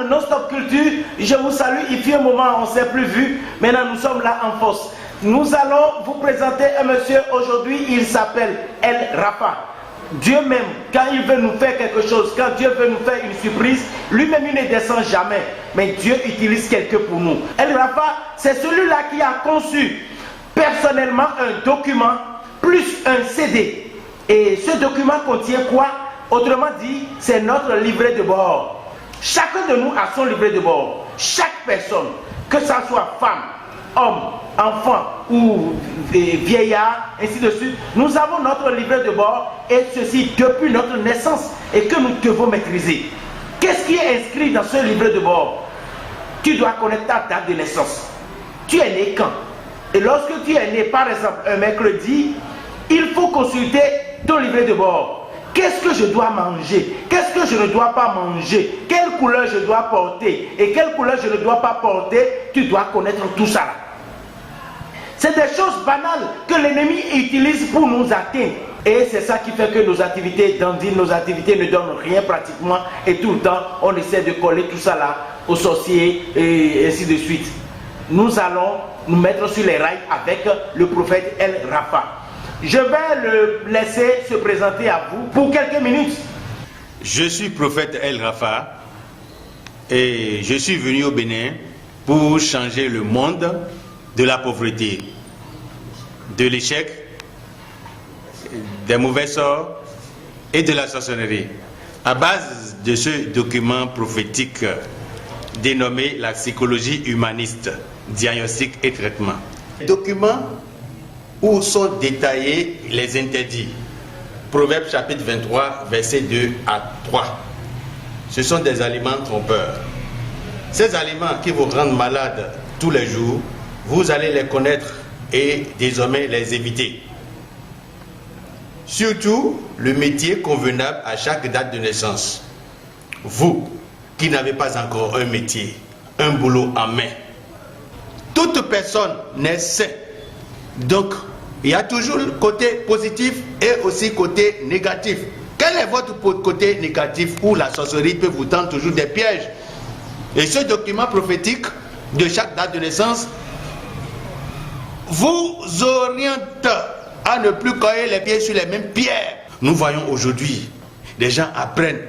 programme Non-Stop Culture. Je vous salue. Il fait un moment, on ne s'est plus vu. Maintenant, nous sommes là en force. Nous allons vous présenter un monsieur aujourd'hui. Il s'appelle El Rafa. Dieu même, quand il veut nous faire quelque chose, quand Dieu veut nous faire une surprise, lui-même il ne descend jamais. Mais Dieu utilise quelqu'un pour nous. El Rafa, c'est celui-là qui a conçu personnellement un document plus un CD. Et ce document contient quoi? Autrement dit, c'est notre livret de bord. Chacun de nous a son livret de bord. Chaque personne, que ça soit femme, homme, enfant ou vieillard, ainsi de suite, nous avons notre livret de bord et ceci depuis notre naissance et que nous devons maîtriser. Qu'est-ce qui est inscrit dans ce livret de bord? Tu dois connaître ta date de naissance. Tu es né quand? Et lorsque tu es né, par exemple, un mercredi, il faut consulter ton livret de bord. Qu'est-ce que je dois manger? Qu'est-ce que je ne dois pas manger? Quelle couleur je dois porter? Et quelle couleur je ne dois pas porter? Tu dois connaître tout ça. C'est des choses banales que l'ennemi utilise pour nous atteindre. Et c'est ça qui fait que nos activités dandinent, nos activités ne donnent rien pratiquement. Et tout le temps, on essaie de coller tout ça là aux sorciers et ainsi de suite. Nous allons nous mettre sur les rails avec le prophète El Rafa. Je vais le laisser se présenter à vous pour quelques minutes. Je suis prophète El Rafa et je suis venu au Bénin pour changer le monde de la pauvreté, de l'échec, des mauvais sorts et de la sorcellerie. À base de ce document prophétique dénommé la psychologie humaniste, diagnostic et traitement. Document où sont détaillés les interdits. Proverbe chapitre 23, versets 2 à 3. Ce sont des aliments trompeurs. Ces aliments qui vous rendent malade tous les jours, vous allez les connaître et désormais les éviter. Surtout le métier convenable à chaque date de naissance. Vous qui n'avez pas encore un métier, un boulot en main. Toute personne n'est saine. Donc, il y a toujours le côté positif et aussi le côté négatif. Quel est votre côté négatif où la sorcellerie peut vous tendre toujours des pièges? Et ce document prophétique de chaque date de naissance vous oriente à ne plus coller les pieds sur les mêmes pierres. Nous voyons aujourd'hui, des gens apprennent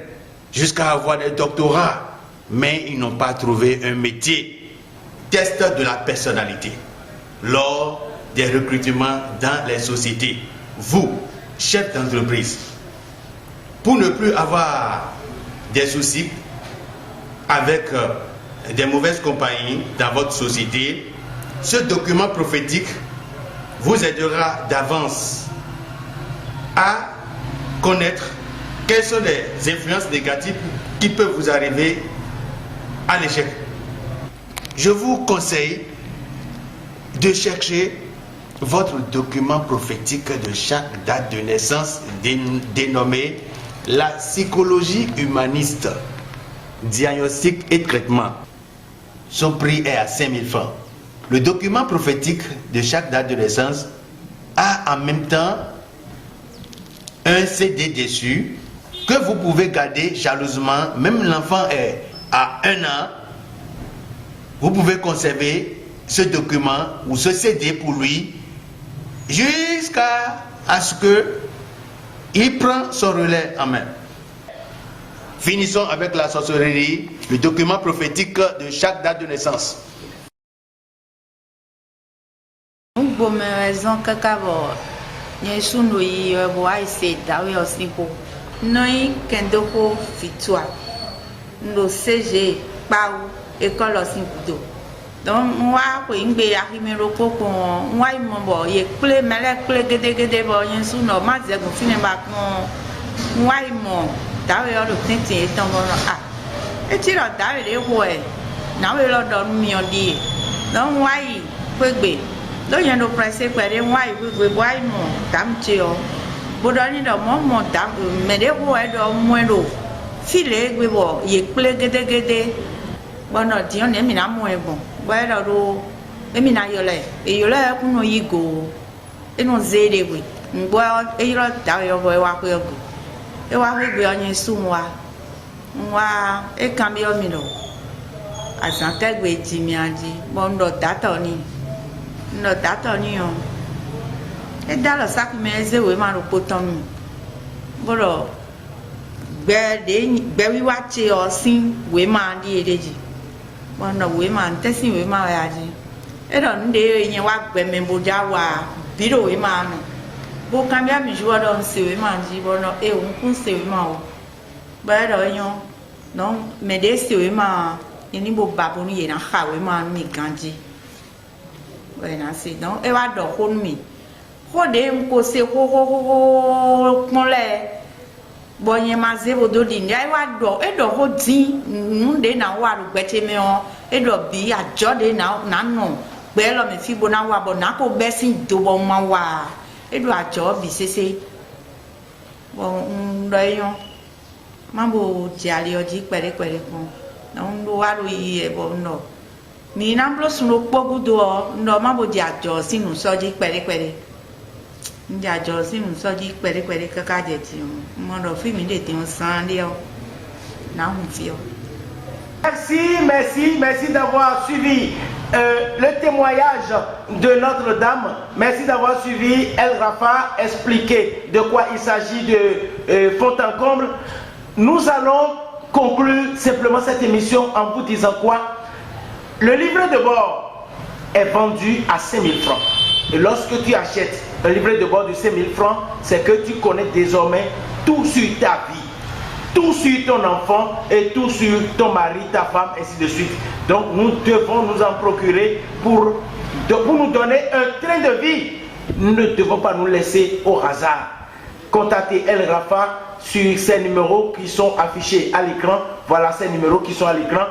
jusqu'à avoir des doctorats, mais ils n'ont pas trouvé un métier. Test de la personnalité lors des recrutements dans les sociétés. Vous, chef d'entreprise, pour ne plus avoir des soucis avec des mauvaises compagnies dans votre société, ce document prophétique vous aidera d'avance à connaître quelles sont les influences négatives qui peuvent vous arriver à l'échec. Je vous conseille de chercher votre document prophétique de chaque date de naissance dénommé la psychologie humaniste, diagnostic et traitement. Son prix est à 5000 francs. Le document prophétique de chaque date de naissance a en même temps un CD dessus que vous pouvez garder jalousement. Même l'enfant est à 1 an, vous pouvez conserver ce document ou ce CD pour lui jusqu'à ce qu'il prend son relais en main. Finissons avec la sorcellerie, le document prophétique de chaque date de naissance. Donc moi quand je arrive au coco moi il me bon il clé mais clé gede bon il sous normal c'est qu'on finit par moi il me d'ailleurs le tintin est tombé ah et tu l'as d'ailleurs les ouais n'a pas le dormir dit donc moi il peut be donc il y a nos pressé quoi les moi il peut be moi il me dame tio bodani do mo dame mais les ouais do moins l'eau filer que bon il clé gede bon non dis on est mis à moins bon ouais là do et mina yole et yole kuno yigo et non zede we ngwa e yole da yo we wa ko yo e wa we gbe onye su wa e kan bi o mi no azãkɛgbe dzimia dzi bɔ ŋdɔ datɔ ni o eda le sakime eze wo ma ɖo kpotɔ nu bɔlɔ gbɛwiwa tse ɔsi wo ma ɖi ɖe dzi bɔnɔ wo ma ŋtɛsi wo ma ya dzi eɖɔ nu ɖe nye wa gbɛmɛ bodza wa bi ɖe wo ma nu bo kambia mi zi wɔɖɔ ŋse wo ma dzi bɔnɔ e wo ŋku ŋse wo ma o bɛ eɖɔ enyo nɔ mɛ ɖe se wo ma yeni bo babo nu yena xa wo ma nu mi gã dzi bɛna se dɔn e wa ɖɔ xɔ nu mi xɔ ɖe ŋko se xoxoxoxo kpɔn lɛ bɔn nye ma ze bo do di ndia e wa ɖɔ eɖɔ xɔ dzi nu ɖe na wa ɖo gbɛtse mɛ o eɖɔ bi adzɔ ɖe na nɔ gbɛ lɔ me fi bo na wa bɔn na ko bɛ si do bɔ ma wa eɖɔ adzɔ bi sese bɔn ŋdɔ eyɔ ma bo dze ali dzi kpɛɖekpɛɖe kpɔn na ŋdɔ wa ɖo yi bɔ ŋdɔ mi na blo sun ɖo kpɔ gudo ŋdɔ ma bo dze adzɔ si nusɔ dzi kpɛɖekpɛɖe ŋdze adzɔ si nusɔ dzi kpɛɖekpɛɖe kaka dze ti o mɔɖɔ fi mi de ti o san ɖe o na ŋu fi o. Merci d'avoir suivi le témoignage de Notre-Dame. Merci d'avoir suivi El Rafa expliquer de quoi il s'agit de fond en comble. Nous allons conclure simplement cette émission en vous disant quoi? Le livret de bord est vendu à 5 000 francs. Et lorsque tu achètes un livret de bord de 5 000 francs, c'est que tu connais désormais tout sur ta vie. Tout sur ton enfant et tout sur ton mari, ta femme, ainsi de suite. Donc nous devons nous en procurer pour nous donner un train de vie. Nous ne devons pas nous laisser au hasard. Contactez El Rafa sur ces numéros qui sont affichés à l'écran. Voilà ces numéros qui sont à l'écran.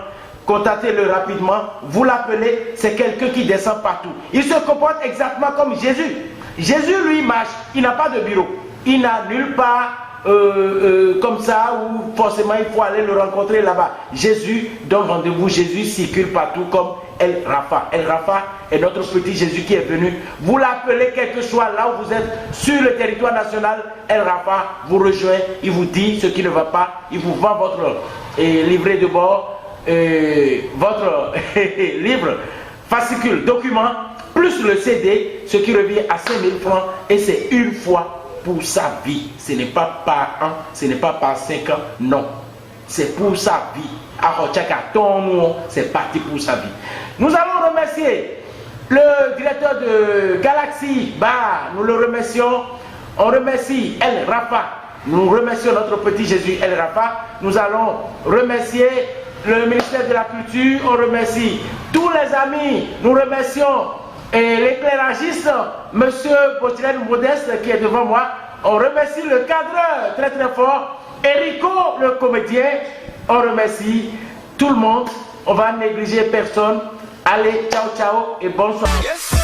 Contactez-le rapidement. Vous l'appelez, c'est quelqu'un qui descend partout. Il se comporte exactement comme Jésus. Jésus, lui, marche. Il n'a pas de bureau. Il n'a nulle part comme ça où forcément il faut aller le rencontrer là-bas. Jésus donne rendez-vous. Jésus circule partout comme El Rafa. El Rafa est notre petit Jésus qui est venu. Vous l'appelez quel que soit là où vous êtes sur le territoire national. El Rafa vous rejoint. Il vous dit ce qui ne va pas. Il vous vend votre livret de bord, votre livre, fascicule, document, plus le CD, ce qui revient à 5 000 francs. Et c'est une fois pour sa vie. Ce n'est pas par an, ce n'est pas par 5 ans, non. C'est pour sa vie. C'est parti pour sa vie. Nous allons remercier le directeur de Galaxy Bar. Nous le remercions. On remercie El Rafa. Nous remercions notre petit Jésus El Rafa. Nous allons remercier le ministère de la Culture. On remercie tous les amis. Nous remercions et l'éclairagiste, monsieur Botilène Modeste, qui est devant moi. On remercie le cadreur très très fort, Erico le comédien. On remercie tout le monde. On va négliger personne. Allez, ciao ciao et bonsoir. Yes.